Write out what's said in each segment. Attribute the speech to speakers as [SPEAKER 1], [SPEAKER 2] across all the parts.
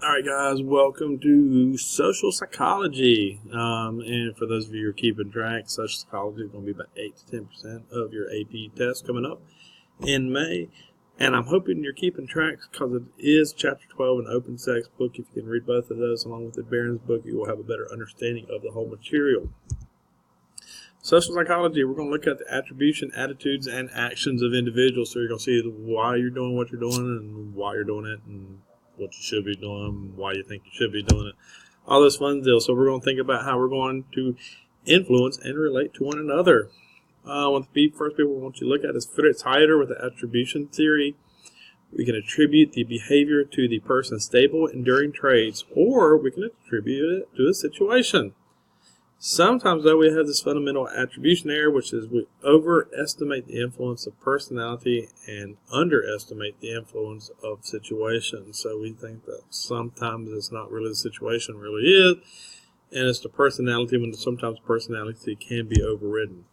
[SPEAKER 1] Alright guys, welcome to social psychology. And for those of you who are keeping track, social psychology is going to be about 8 to 10% of your AP test coming up in May. And I'm hoping you're keeping track because it is Chapter 12 in Open Text book. If you can read both of those along with the Barron's book, you will have a better understanding of the whole material. Social psychology, we're going to look at the attribution, attitudes, and actions of individuals. So you're going to see why you're doing what you're doing and why you're doing it and what you should be doing, why you think you should be doing it, all those fun deals. So we're going to think about how we're going to influence and relate to one another. One of the first people we want you to look at is Fritz Heider with the attribution theory. We can attribute the behavior to the person's stable, enduring traits, or we can attribute it to a situation. Sometimes, though, we have this fundamental attribution error, which is we overestimate the influence of personality and underestimate the influence of situations. So we think that sometimes it's not really the situation, really is, and it's the personality when sometimes personality can be overridden.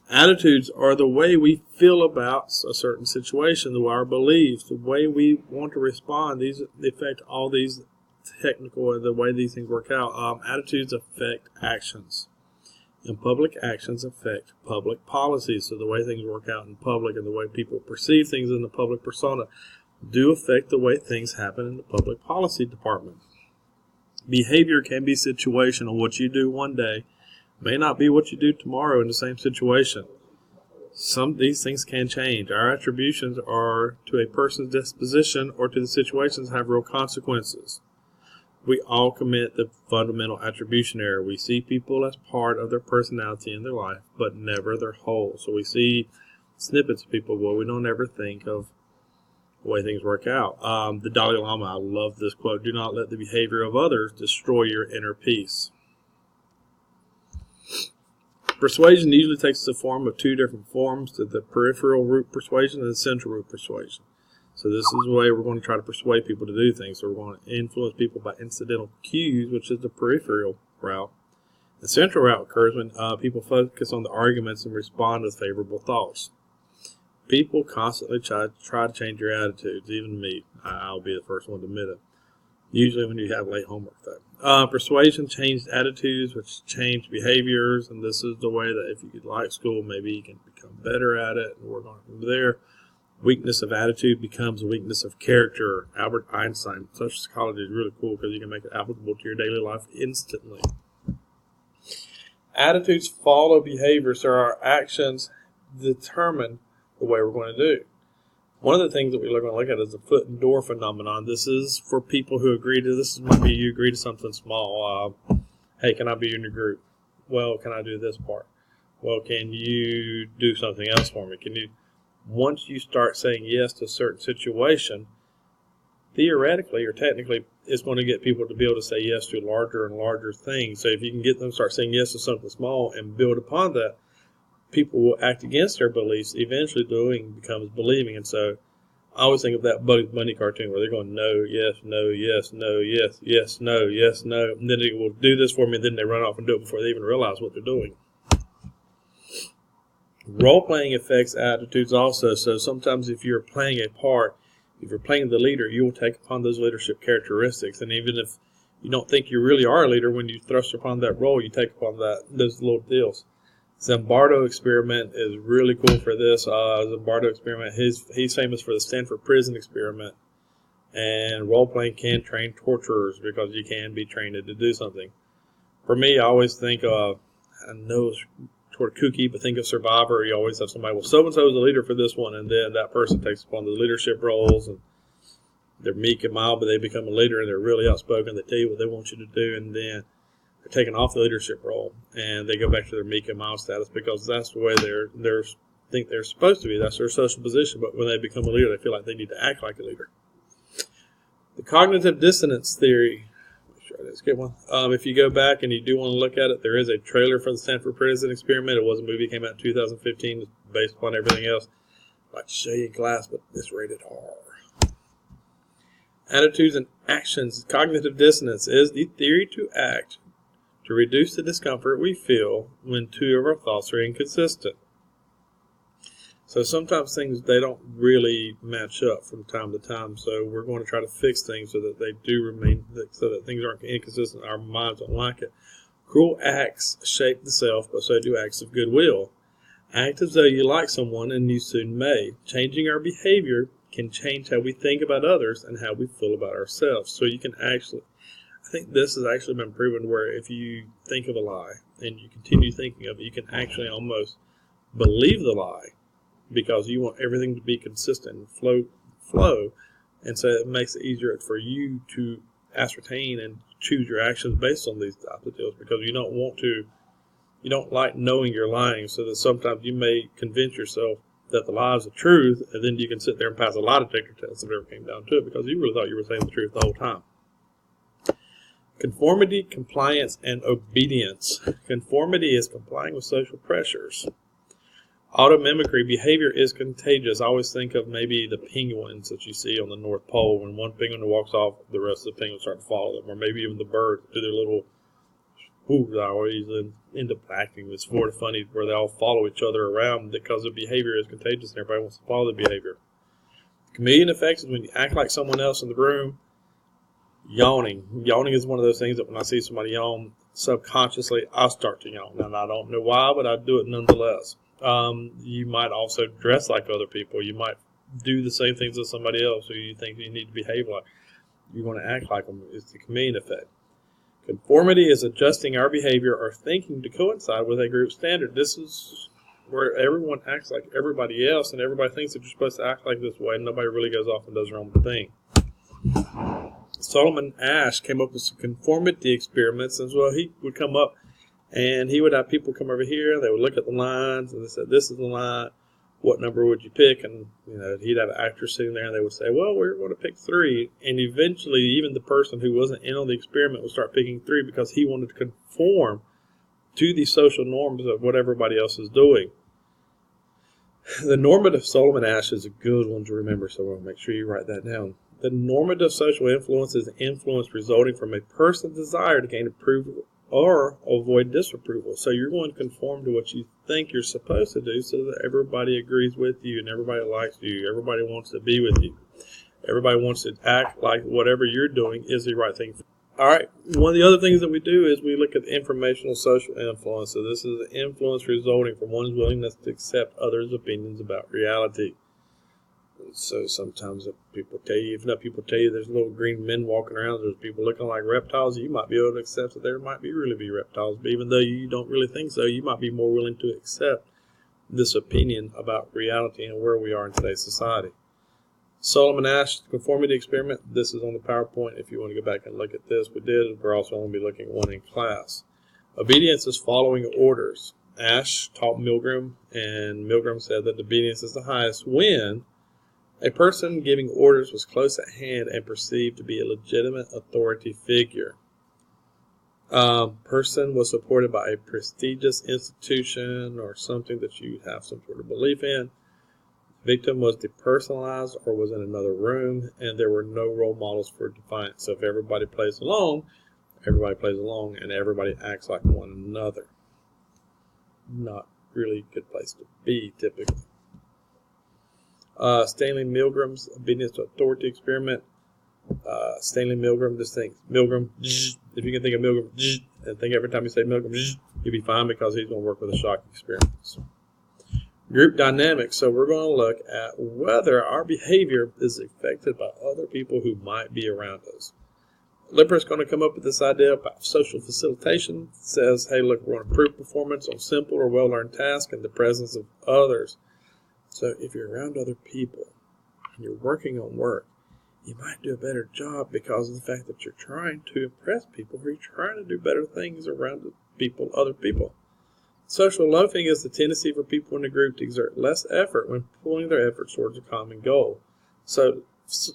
[SPEAKER 1] Attitudes are the way we feel about a certain situation, our beliefs, the way we want to respond. These affect all these technical, the way these things work out. Attitudes affect actions, and public actions affect public policies. So the way things work out in public and the way people perceive things in the public persona do affect the way things happen in the public policy department. Behavior can be situational. What you do one day may not be what you do tomorrow in the same situation. Some of these things can change. Our attributions are to a person's disposition or to the situations have real consequences. We all commit the fundamental attribution error. We see people as part of their personality in their life, but never their whole. So we see snippets of people, but we don't ever think of the way things work out. The Dalai Lama, I love this quote, "Do not let the behavior of others destroy your inner peace." Persuasion usually takes the form of two different forms, the peripheral root persuasion and the central root persuasion. So this is the way we're going to try to persuade people to do things. So we're going to influence people by incidental cues, which is the peripheral route. The central route occurs when people focus on the arguments and respond with favorable thoughts. People constantly try to change your attitudes, even me. I'll be the first one to admit it. Usually when you have late homework, though. Persuasion changed attitudes, which change behaviors, and this is the way that if you like school, maybe you can become better at it, and work on it from there. Weakness of attitude becomes a weakness of character. Albert Einstein. Social psychology is really cool because you can make it applicable to your daily life instantly. Attitudes follow behavior, so our actions determine the way we're going to do. One of the things that we're going to look at is the foot and door phenomenon. This is for people who agree to this. Might be you agree to something small. Hey, can I be in your group? Well, can I do this part? Well, can you do something else for me? Can you? Once you start saying yes to a certain situation, theoretically or technically, it's going to get people to be able to say yes to larger and larger things. So if you can get them to start saying yes to something small and build upon that, people will act against their beliefs. Eventually, doing becomes believing. And so I always think of that Bugs Bunny cartoon where they're going, no, yes, no, yes, no, yes, yes, no, yes, no. And then they will do this for me, and then they run off and do it before they even realize what they're doing. Role-playing affects attitudes also. So sometimes if you're playing a part, if you're playing the leader, you will take upon those leadership characteristics. And even if you don't think you really are a leader, when you thrust upon that role, you take upon those little deals. Zimbardo experiment is really cool for this. Zimbardo experiment, he's famous for the Stanford Prison experiment. And role-playing can train torturers because you can be trained to do something. For me, I always think of, I know it's toward kooky, but think of Survivor. You always have somebody, well, so-and-so is the leader for this one, and then that person takes upon the leadership roles, and they're meek and mild, but they become a leader, and they're really outspoken. They tell you what they want you to do, and then they're taken off the leadership role, and they go back to their meek and mild status because that's the way they think they're supposed to be. That's their social position, but when they become a leader, they feel like they need to act like a leader. The cognitive dissonance theory. Let's get one. If you go back and you do want to look at it, there is a trailer for the Stanford Prison experiment. It was a movie, came out in 2015, based upon everything else. I'd like to show you in class, but it's rated R. Attitudes and actions. Cognitive dissonance is the theory to act to reduce the discomfort we feel when two of our thoughts are inconsistent. So sometimes things, they don't really match up from time to time. So we're going to try to fix things so that they do remain, so that things aren't inconsistent. Our minds don't like it. Cruel acts shape the self, but so do acts of goodwill. Act as though you like someone, and you soon may. Changing our behavior can change how we think about others and how we feel about ourselves. So you can actually, I think this has actually been proven where if you think of a lie and you continue thinking of it, you can actually almost believe the lie because you want everything to be consistent and flow. And so it makes it easier for you to ascertain and choose your actions based on these types of deals, because you don't like knowing you're lying, so that sometimes you may convince yourself that the lie is the truth, and then you can sit there and pass a lie detector test if it ever came down to it, because you really thought you were saying the truth the whole time. Conformity, compliance, and obedience. Conformity is complying with social pressures. Automimicry, behavior is contagious. I always think of maybe the penguins that you see on the North Pole. When one penguin walks off, the rest of the penguins start to follow them, or maybe even the birds do their little whoos. I always end up acting this sort of funny where they all follow each other around because the behavior is contagious and everybody wants to follow the behavior. Chameleon effects is when you act like someone else in the room. Yawning. Yawning is one of those things that when I see somebody yawn, subconsciously I start to yawn. And I don't know why, but I do it nonetheless. You might also dress like other people. You might do the same things as somebody else who you think you need to behave like. You want to act like them. It's the chameleon effect. Conformity is adjusting our behavior or thinking to coincide with a group standard. This is where everyone acts like everybody else, and everybody thinks that you're supposed to act like this way, and nobody really goes off and does their own thing. Solomon Asch came up with some conformity experiments, and well, he would come up and he would have people come over here. They would look at the lines, and they said, "This is the line. What number would you pick?" And he'd have an actor sitting there, and they would say, "Well, we're going to pick 3." And eventually, even the person who wasn't in on the experiment would start picking 3 because he wanted to conform to the social norms of what everybody else is doing. The normative Solomon Asch is a good one to remember, so we'll make sure you write that down. The normative social influence is influence resulting from a person's desire to gain approval or avoid disapproval. So you're going to conform to what you think you're supposed to do so that everybody agrees with you and everybody likes you. Everybody wants to be with you. Everybody wants to act like whatever you're doing is the right thing. All right. One of the other things that we do is we look at the informational social influence. So this is the influence resulting from one's willingness to accept others' opinions about reality. So sometimes if people tell you there's little green men walking around, there's people looking like reptiles, you might be able to accept that there might really be reptiles. But even though you don't really think so, you might be more willing to accept this opinion about reality and where we are in today's society. Solomon Asch conformity experiment. This is on the PowerPoint if you want to go back and look at this. We're also going to be looking at one in class. Obedience is following orders. Asch taught Milgram, and Milgram said that obedience is the highest when a person giving orders was close at hand and perceived to be a legitimate authority figure. Person was supported by a prestigious institution or something that you have some sort of belief in. Victim was depersonalized or was in another room, and there were no role models for defiance. So if everybody plays along, and everybody acts like one another. Not really a good place to be, typically. Stanley Milgram's obedience to authority experiment. Stanley Milgram just thinks Milgram. If you can think of Milgram and think every time you say Milgram, you'll be fine because he's going to work with a shock experiments. Group dynamics. So we're going to look at whether our behavior is affected by other people who might be around us. Lipper is going to come up with this idea about social facilitation. It says, hey, look, we're going to improve performance on simple or well-learned tasks in the presence of others. So if you're around other people and you're working on work, you might do a better job because of the fact that you're trying to impress people or you're trying to do better things around people, other people. Social loafing is the tendency for people in a group to exert less effort when pulling their efforts towards a common goal. So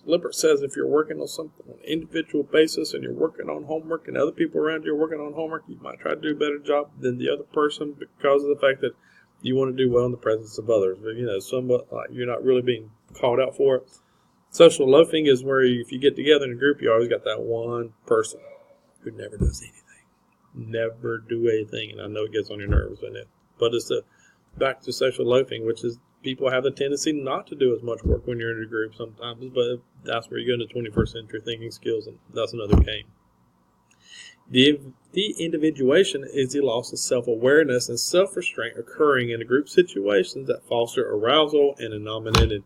[SPEAKER 1] Lippert says if you're working on something on an individual basis and you're working on homework and other people around you are working on homework, you might try to do a better job than the other person because of the fact that you want to do well in the presence of others. But, somewhat like you're not really being called out for it. Social loafing is where if you get together in a group, you always got that one person who never does anything. Never do anything. And I know it gets on your nerves, but it's back to social loafing, which is people have the tendency not to do as much work when you're in a group sometimes, but that's where you go into 21st century thinking skills, and that's another game. The individuation is the loss of self-awareness and self-restraint occurring in a group situations that foster arousal and anonymity.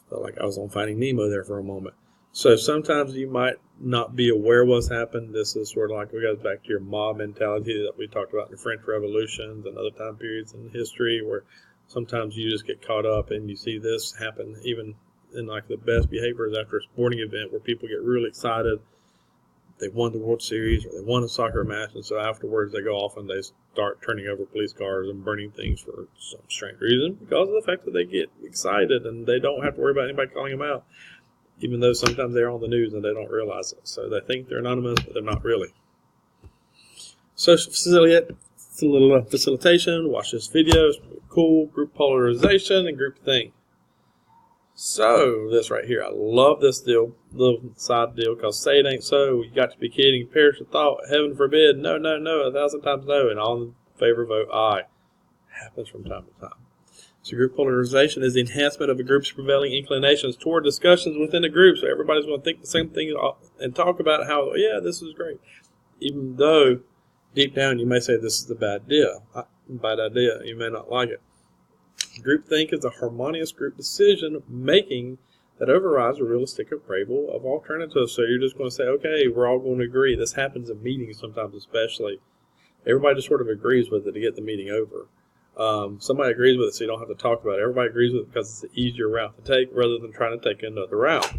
[SPEAKER 1] Felt like I was on Finding Nemo there for a moment. So sometimes you might not be aware what's happened. This is sort of like, we got back to your mob mentality that we talked about in the French Revolutions and other time periods in history, where sometimes you just get caught up and you see this happen even in like the best behaviors after a sporting event where people get really excited. They won the World Series or they won a soccer match, and so afterwards they go off and they start turning over police cars and burning things for some strange reason because of the fact that they get excited and they don't have to worry about anybody calling them out, even though sometimes they're on the news and they don't realize it. So they think they're anonymous, but they're not really. Social facilitation, watch this video, it's really cool, group polarization and group thing. So, this right here, I love this deal, little side deal, because say it ain't so, you got to be kidding, perish the thought, heaven forbid, no, 1,000 times no, and all in favor vote aye. Happens from time to time. So group polarization is the enhancement of a group's prevailing inclinations toward discussions within a group, so everybody's going to think the same thing and talk about how, yeah, this is great, even though deep down you may say this is a bad idea, you may not like it. Groupthink is a harmonious group decision making that overrides a realistic appraisal of alternatives. So you're just going to say, okay, we're all going to agree. This happens in meetings sometimes, especially. Everybody just sort of agrees with it to get the meeting over. Somebody agrees with it so you don't have to talk about it. Everybody agrees with it because it's the easier route to take rather than trying to take another route.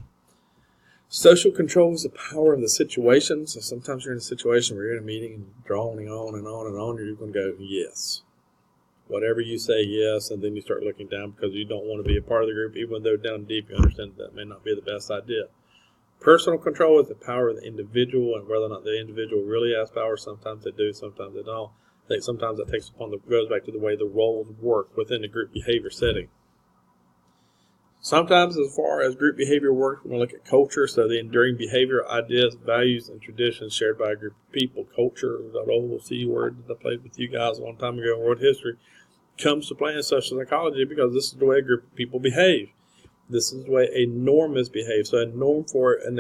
[SPEAKER 1] Social control is the power of the situation. So sometimes you're in a situation where you're in a meeting and droning on and on and on, and you're going to go, yes. Whatever you say, yes, and then you start looking down because you don't want to be a part of the group, even though down deep you understand that may not be the best idea. Personal control is the power of the individual, and whether or not the individual really has power, sometimes they do, sometimes they don't. I think sometimes that goes back to the way the roles work within the group behavior setting. Sometimes, as far as group behavior works, we're going to look at culture, so the enduring behavior, ideas, values, and traditions shared by a group of people. Culture, that old C word that I played with you guys a long time ago in world history, comes to play in social psychology because this is the way a group of people behave. This is the way a norm is behaved. So a norm for an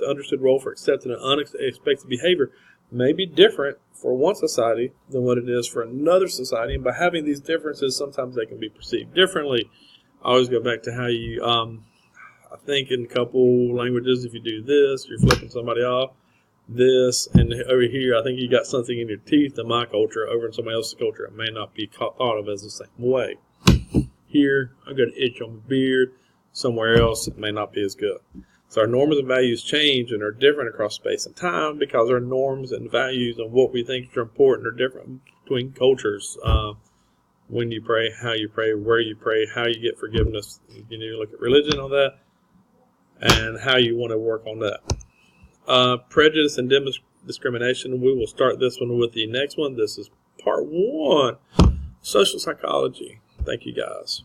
[SPEAKER 1] understood role for accepted and unexpected behavior may be different for one society than what it is for another society. And by having these differences, sometimes they can be perceived differently. I always go back to how you, I think in a couple languages, if you do this, you're flipping somebody off. This, and over here, I think you got something in your teeth in my culture. Over in somebody else's culture, it may not be thought of as the same way. Here, I got an itch on my beard. Somewhere else, it may not be as good. So our norms and values change and are different across space and time because our norms and values and what we think are important are different between cultures. When you pray, how you pray, where you pray, how you get forgiveness. You need to look at religion on that and how you want to work on that. Prejudice and discrimination. We will start this one with the next one. This is part 1, social psychology. Thank you, guys.